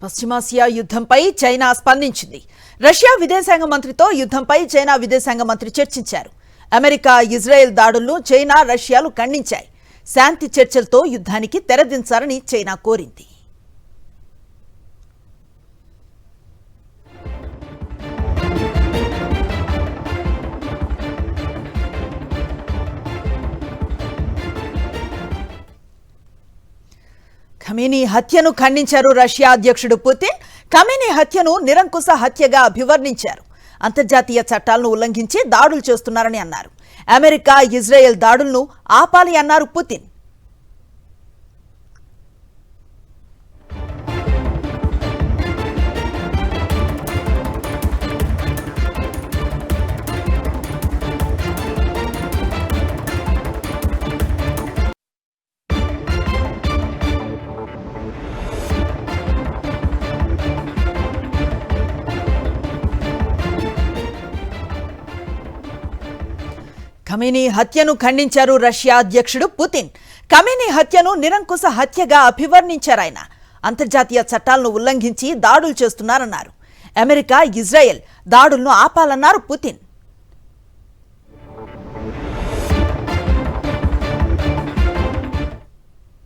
పశ్చిమాసియా యుద్ధంపై చైనా స్పందించింది. రష్యా విదేశాంగ మంత్రితో యుద్ధంపై చైనా విదేశాంగ మంత్రి చర్చించారు. అమెరికా, ఇజ్రాయెల్ దాడులను చైనా, రష్యాలు ఖండించాయి. శాంతి చర్చలతో యుద్ధానికి తెరదించాలని చైనా కోరింది. ఖమేనీ హత్యను ఖండించారు రష్యా అధ్యక్షుడు పుతిన్. ఖమేనీ హత్యను నిరంకుశ హత్యగా అభివర్ణించారు. అంతర్జాతీయ చట్టాలను ఉల్లంఘించి దాడులు చేస్తున్నారని అన్నారు. అమెరికా, ఇజ్రాయెల్ దాడులను ఆపాలి అన్నారు పుతిన్. ఖమేనీ హత్యను ఖండించారు రష్యా అధ్యక్షుడు పుతిన్. ఖమేనీ హత్యను నిరంకుశ హత్యగా అభివర్ణించారాయన. అంతర్జాతీయ చట్టాలను ఉల్లంఘించి దాడులు చేస్తున్నారన్నారు. అమెరికా, ఇజ్రాయెల్ దాడులను ఆపాలన్నారు పుతిన్.